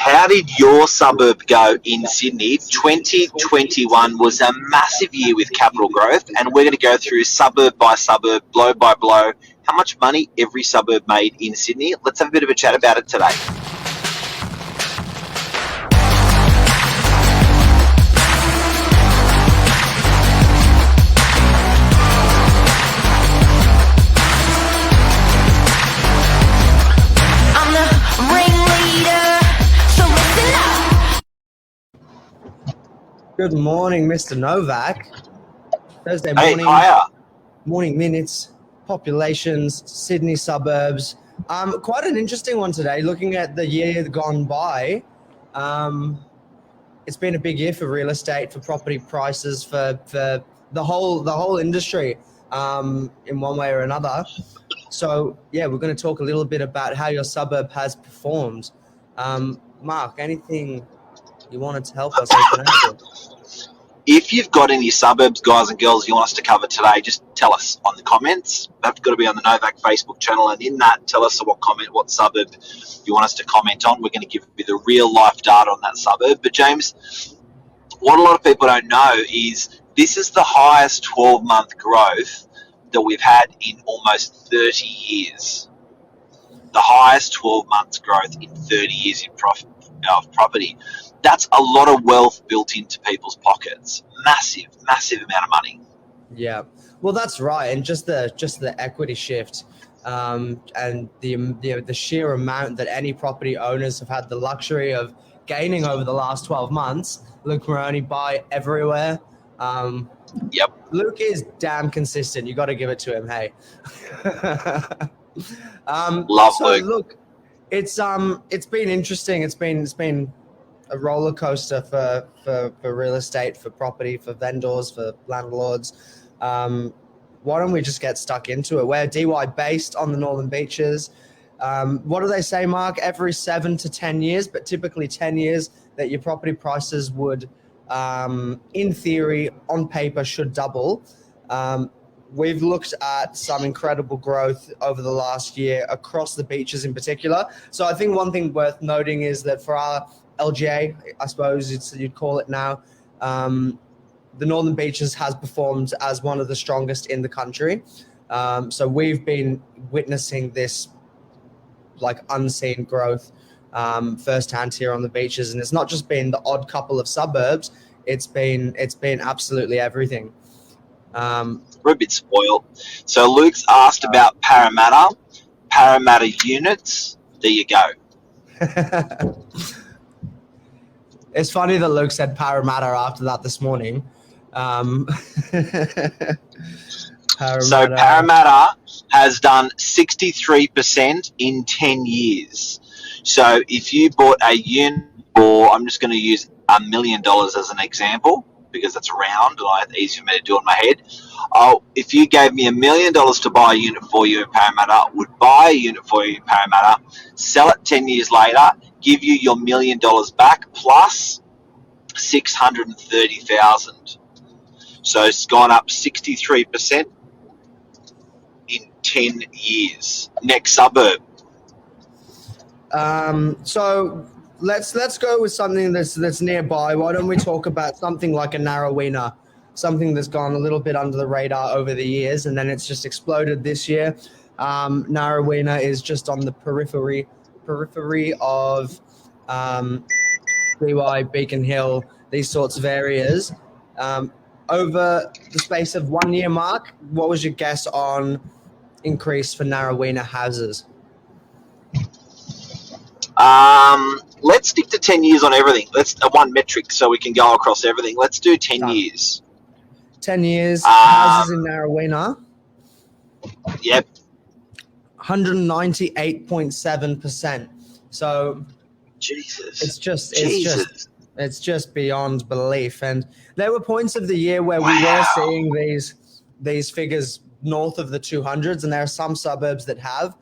How did your suburb go in Sydney? 2021 was a massive year with capital growth, and we're going to go through suburb by suburb, blow by blow, how much money every suburb made in Sydney. Let's have a bit of a chat about it today. Good morning, Mr. Novak. Thursday morning. Hey, morning minutes, populations, Sydney suburbs. Quite an interesting one today. Looking at the year gone by, it's been a big year for real estate, for property prices, for the whole industry, in one way or another. So yeah, we're going to talk a little bit about how your suburb has performed. Mark, anything you wanted to help us open up? If you've got any suburbs, guys and girls, you want us to cover today, just tell us on the comments. That's got to be on the Novak Facebook channel, and in that, tell us what suburb you want us to comment on. We're going to give you the real life data on that suburb. But James, what a lot of people don't know is this is the highest 12-month growth that we've had in almost 30 years. The highest 12 months growth in 30 years of property. That's a lot of wealth built into people's pockets. Massive amount of money. Yeah, well, that's right, and just the equity shift, and the sheer amount that any property owners have had the luxury of gaining over the last 12 months. Luke Moroney buy everywhere. Yep. Luke is damn consistent. You got to give it to him. Hey. Love so Luke. Look, it's been interesting. It's been a roller coaster for real estate, for property, for vendors, for landlords. Why don't we just get stuck into it? We're DY based on the Northern Beaches. What do they say, Mark? Every 7 to 10 years, but typically 10 years, that your property prices would, in theory, on paper, should double. We've looked at some incredible growth over the last year across the beaches in particular. So I think one thing worth noting is that for our LGA, I suppose you'd call it now, the Northern Beaches has performed as one of the strongest in the country. So we've been witnessing this like unseen growth firsthand here on the beaches, and it's not just been the odd couple of suburbs. It's been absolutely everything. We're a bit spoiled. So Luke's asked about Parramatta units. There you go. It's funny that Luke said Parramatta after that this morning. So Parramatta has done 63% in 10 years. So if you bought a unit, or I'm just going to use $1 million as an example, because it's round and it's easy for me to do in my head. If you gave me $1 million to buy a unit for you in Parramatta, I would buy a unit for you in Parramatta, sell it 10 years later, give you your $1 million back plus $630,000. So it's gone up 63% in 10 years. Next suburb. So let's go with something that's nearby. Why don't we talk about something like a Narrowena, something that's gone a little bit under the radar over the years, and then it's just exploded this year. Narrowena is just on the periphery of DY, Beacon Hill, these sorts of areas. Over the space of 1 year, Mark, what was your guess on increase for Narrowena houses? Let's stick to 10 years on everything. Let's one metric so we can go across everything. Let's do 10 years. 10 years, houses in Narrowena. Yep. 198.7%. So Jesus. It's just beyond belief. And there were points of the year where we were seeing these figures north of the 200s, and there are some suburbs that have.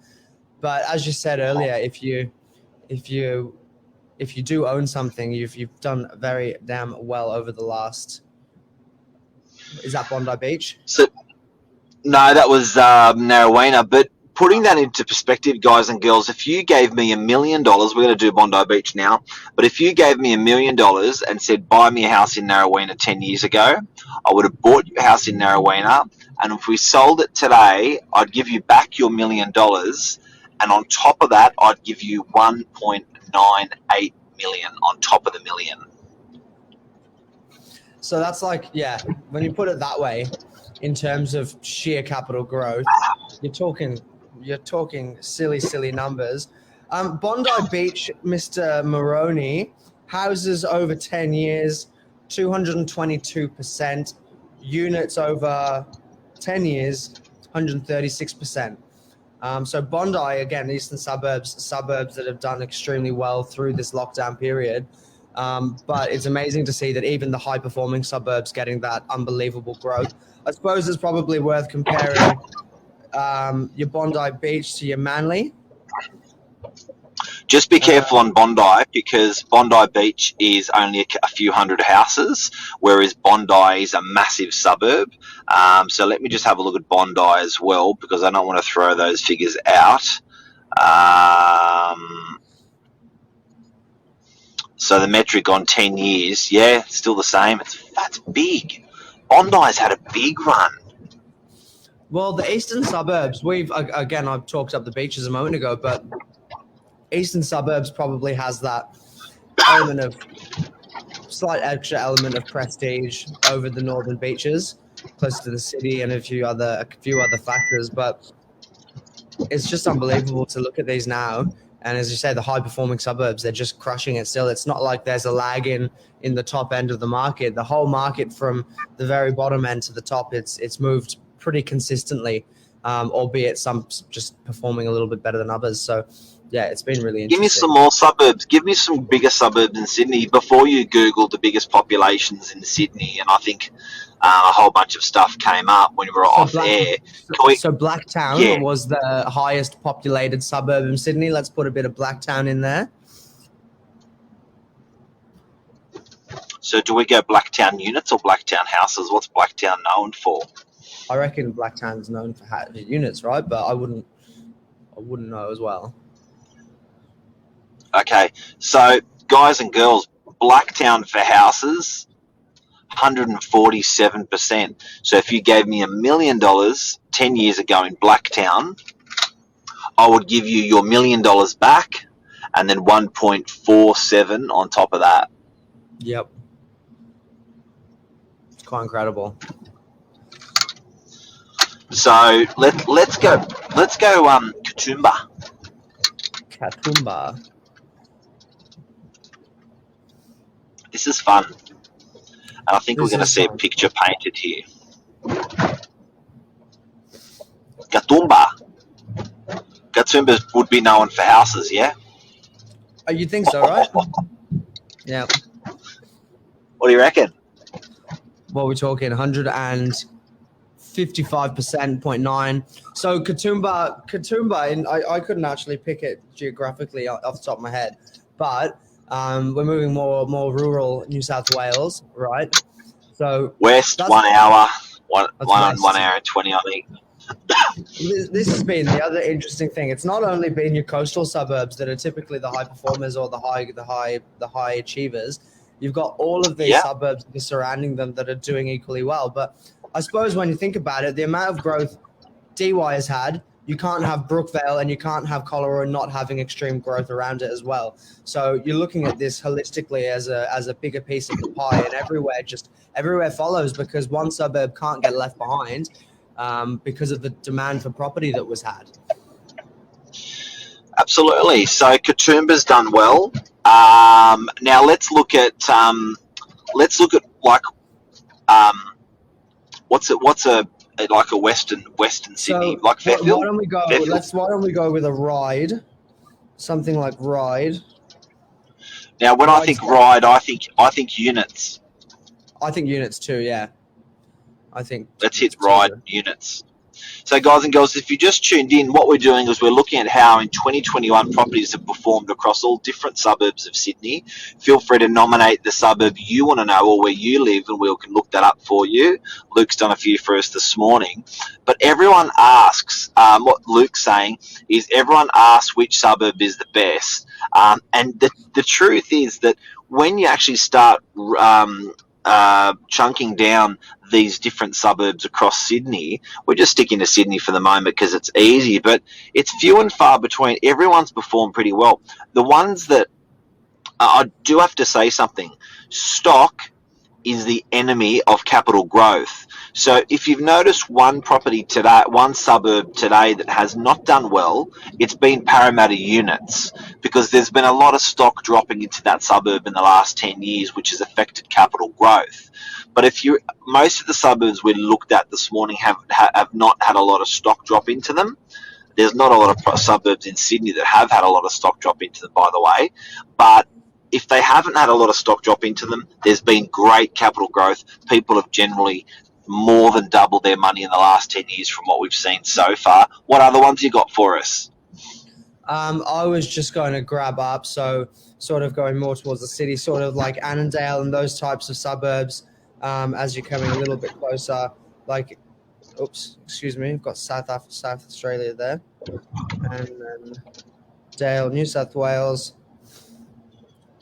But as you said earlier, if you do own something, you've done very damn well over the last. Is that Bondi Beach? So, no, that was Narrowena. But putting that into perspective, guys and girls, if you gave me $1 million, we're going to do Bondi Beach now, but if you gave me $1 million and said, buy me a house in Narrowena 10 years ago, I would have bought your house in Narrowena, and if we sold it today, I'd give you back your $1 million, and on top of that, I'd give you 1.98 million on top of the million. So that's like, yeah, when you put it that way, in terms of sheer capital growth, you're talking silly numbers. Bondi Beach, Mr. Maroney, houses over 10 years, 222%. Units over 10 years, 136%. So Bondi, again, eastern suburbs that have done extremely well through this lockdown period. But it's amazing to see that even the high-performing suburbs getting that unbelievable growth. I suppose it's probably worth comparing your Bondi Beach to your Manly. Just be careful on Bondi, because Bondi Beach is only a few hundred houses, whereas Bondi is a massive suburb. So let me just have a look at Bondi as well, because I don't want to throw those figures out. So the metric on 10 years, yeah, still the same. That's big. Bondi's had a big run. Well, the eastern suburbs, I've talked up the beaches a moment ago, but eastern suburbs probably has that slight extra element of prestige over the northern beaches, close to the city, and a few other factors. But it's just unbelievable to look at these now. And as you say, the high-performing suburbs, they're just crushing it still. It's not like there's a lag in the top end of the market. The whole market from the very bottom end to the top, it's moved pretty consistently, albeit some just performing a little bit better than others. So, yeah, it's been really interesting. Give me some more suburbs. Give me some bigger suburbs in Sydney. Before you Googled the biggest populations in Sydney, and I think a whole bunch of stuff came up when we were off air. So Blacktown was the highest populated suburb in Sydney. Let's put a bit of Blacktown in there. So do we go Blacktown units or Blacktown houses? What's Blacktown known for? I reckon Blacktown's known for units, right? But I wouldn't know as well. Okay, so guys and girls, Blacktown for houses, 147%. So if you gave me $1 million 10 years ago in Blacktown, I would give you your $1 million back, and then 1.47 on top of that. Yep, it's quite incredible. So let's go Katoomba. Katoomba. This is fun. And I think we're going to see a picture painted here. Katoomba would be known for houses, yeah? Oh, you think so, right? Yeah. What do you reckon? What we're talking, 155%.9. So Katoomba, and I couldn't actually pick it geographically off the top of my head, but we're moving more rural New South Wales, right? So west, 1 hour, one hour and 20, I think. This has been the other interesting thing. It's not only been your coastal suburbs that are typically the high performers or the high achievers. You've got all of these suburbs surrounding them that are doing equally well. But I suppose when you think about it, the amount of growth DY has had, you can't have Brookvale and you can't have Collaroy not having extreme growth around it as well. So you're looking at this holistically as a bigger piece of the pie, and everywhere follows, because one suburb can't get left behind because of the demand for property that was had. Absolutely. So Katoomba's done well. Now let's look at like what's a western Sydney, like Fairfield. Why don't we go with a Ride, something like Ride. Now, when I think Ride, I think units. I think units too. Yeah, I think. Let's hit Ride units. So, guys and girls, if you just tuned in, what we're doing is we're looking at how in 2021 properties have performed across all different suburbs of Sydney. Feel free to nominate the suburb you want to know or where you live, and we can look that up for you. Luke's done a few for us this morning. But everyone asks, what Luke's saying is everyone asks which suburb is the best. And the truth is that when you actually start chunking down these different suburbs across Sydney, we're just sticking to Sydney for the moment because it's easy, but it's few and far between. Everyone's performed pretty well. The ones that I do have to say something, stock is the enemy of capital growth. So if you've noticed one property today, one suburb today that has not done well, it's been Parramatta Units, because there's been a lot of stock dropping into that suburb in the last 10 years, which has affected capital growth. But most of the suburbs we looked at this morning have not had a lot of stock drop into them. There's not a lot of suburbs in Sydney that have had a lot of stock drop into them, by the way. But if they haven't had a lot of stock drop into them, there's been great capital growth. People have generally more than doubled their money in the last 10 years from what we've seen so far. What other ones you got for us? I was just going to grab up, so sort of going more towards the city, sort of like Annandale and those types of suburbs. As you're coming a little bit closer, like, oops, excuse me, I've got South Australia there, and then Dale, New South Wales.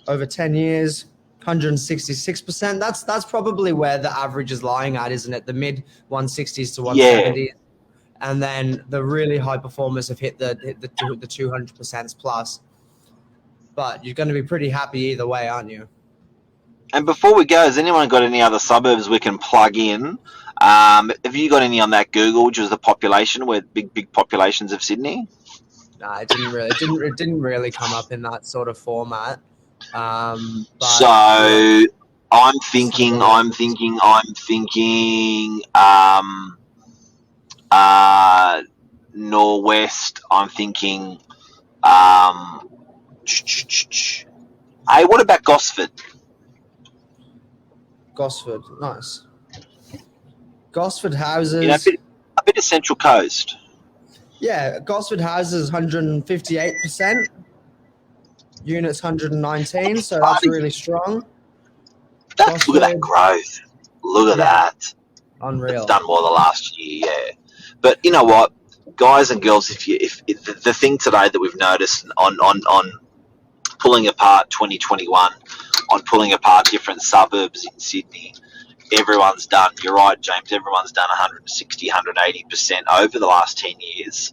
Over 10 years, 166%. That's probably where the average is lying at, isn't it? The mid 160s to 170s. Yeah. And then the really high performers have hit the 200% plus. But you're going to be pretty happy either way, aren't you? And before we go, has anyone got any other suburbs we can plug in? Have you got any on that Google, which is the population, where big populations of Sydney? No, it didn't really come up in that sort of format. So I'm thinking Norwest. I'm thinking hey, what about Gosford? Gosford, nice. Gosford houses, a bit of Central Coast. Yeah, Gosford houses 158%. Units 119, so that's really strong. Look at that growth. Look at that. Unreal. It's done well the last year, yeah. But you know what, guys and girls, if the thing today that we've noticed on pulling apart 2021, on pulling apart different suburbs in Sydney, everyone's done. You're right, James. Everyone's done 160, 180% over the last 10 years.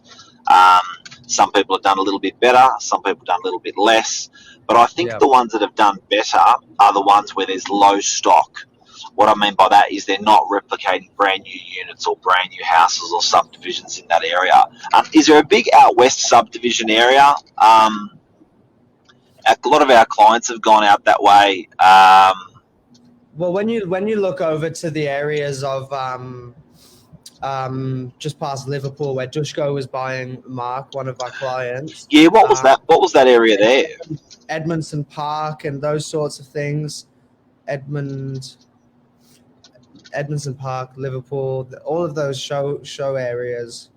Some people have done a little bit better. Some people have done a little bit less. But I think the ones that have done better are the ones where there's low stock. What I mean by that is they're not replicating brand new units or brand new houses or subdivisions in that area. Is there a big out west subdivision area? A lot of our clients have gone out that way. Well, when you look over to the areas of just past Liverpool, where Dushko was buying, Mark, one of our clients. Yeah, what was that? What was that area there? Edmondson Park and those sorts of things. Edmondson Park, Liverpool, all of those show areas.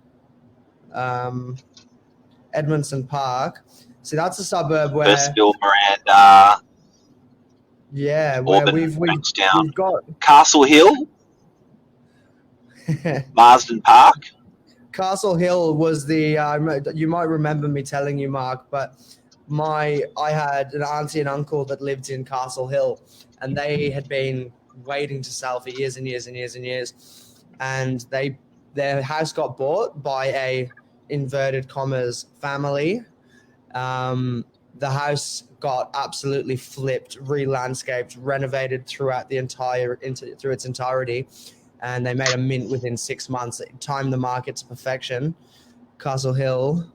Edmondson Park. See, that's a suburb where Westville, Miranda. Yeah, where we've got Castle Hill, Marsden Park. Castle Hill was the you might remember me telling you, Mark, but I had an auntie and uncle that lived in Castle Hill, and they had been waiting to sell for years and years and years and years, and their house got bought by a inverted commas family. The house got absolutely flipped, re-landscaped, renovated throughout through its entirety, and they made a mint within 6 months. It timed the market to perfection. Castle Hill,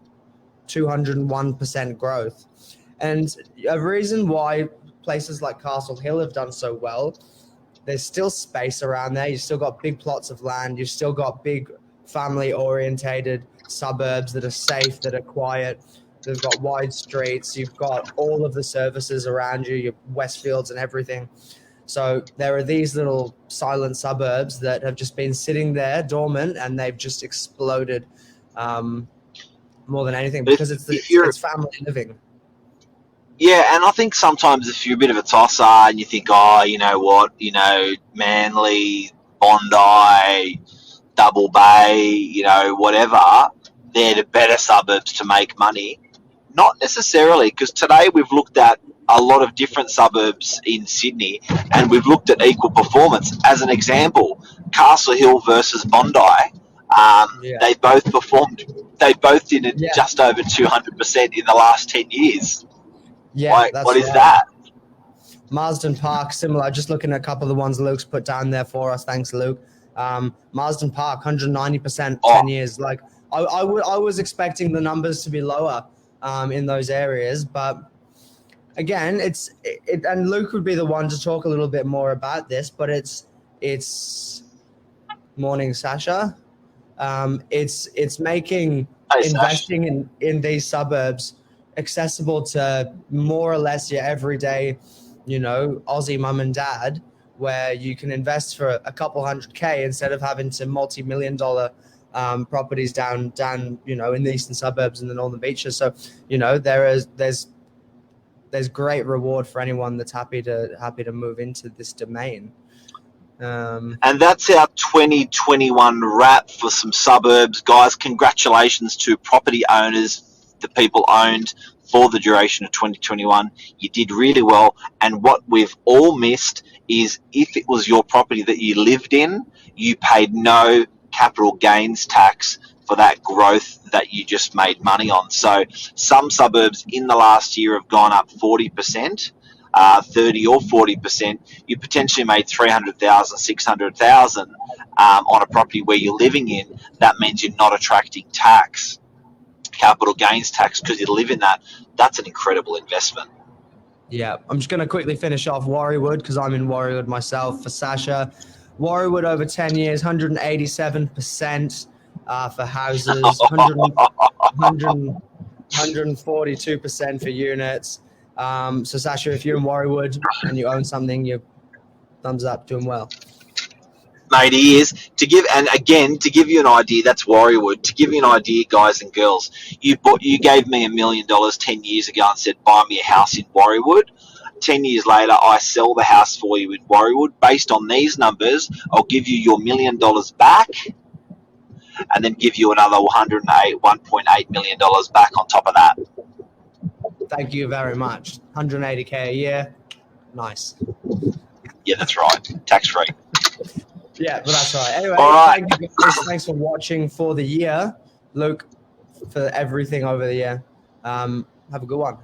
201% growth. And a reason why places like Castle Hill have done so well, there's still space around there. You've still got big plots of land. You've still got big family-orientated suburbs that are safe, that are quiet. They've got wide streets. You've got all of the services around you, your Westfields and everything. So there are these little silent suburbs that have just been sitting there dormant, and they've just exploded more than anything But because if you're it's family living. Yeah, and I think sometimes if you're a bit of a tosser and you think, oh, you know what, Manly, Bondi, Double Bay, whatever, they're the better suburbs to make money. Not necessarily, because today we've looked at a lot of different suburbs in Sydney and we've looked at equal performance. As an example, Castle Hill versus Bondi, Yeah. they both performed, they both did it Yeah. just over 200% in the last 10 years. Yeah, that's what is right. that? Marsden Park, similar. Just looking at a couple of the ones Luke's put down there for us. Thanks, Luke. Marsden Park, 190%, 10 years. Like I was expecting the numbers to be lower in those areas, but again, and Luke would be the one to talk a little bit more about this. But it's morning, Sasha. It's making investing in these suburbs accessible to more or less your everyday, Aussie mum and dad, where you can invest for a couple $100K instead of having to multi-million-dollar properties down, in the eastern suburbs and the northern beaches. So, there's great reward for anyone that's happy to move into this domain. And that's our 2021 wrap for some suburbs. Guys, congratulations to property owners, the people owned for the duration of 2021. You did really well. And what we've all missed is if it was your property that you lived in, you paid no capital gains tax for that growth that you just made money on. So some suburbs in the last year have gone up 40%. 30 or 40%, you potentially made 300,000, 600,000 on a property where you're living in. That means you're not attracting capital gains tax, because you live in that. That's an incredible investment. Yeah, I'm just going to quickly finish off Warriewood because I'm in Warriewood myself for Sasha. Warriewood over 10 years, 187% for houses, 142% for units. So Sasha, if you're in Warriewood and you own something, you thumbs up, doing well. Mate, he is. To give you an idea, that's Warriewood. To give you an idea, guys and girls, you gave me $1 million 10 years ago and said, buy me a house in Warriewood. 10 years later, I sell the house for you in Warriewood. Based on these numbers, I'll give you your $1 million back and then give you another $1.8 million back on top of that. Thank you very much. 180K a year. Nice. Yeah, that's right. Tax-free. Yeah, but that's right. Anyway, all right. Thank you guys. Thanks for watching for the year. Luke, for everything over the year. Have a good one.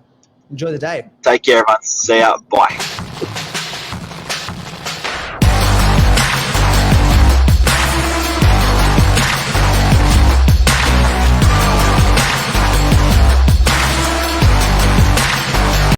Enjoy the day. Take care, everyone. See ya. Bye.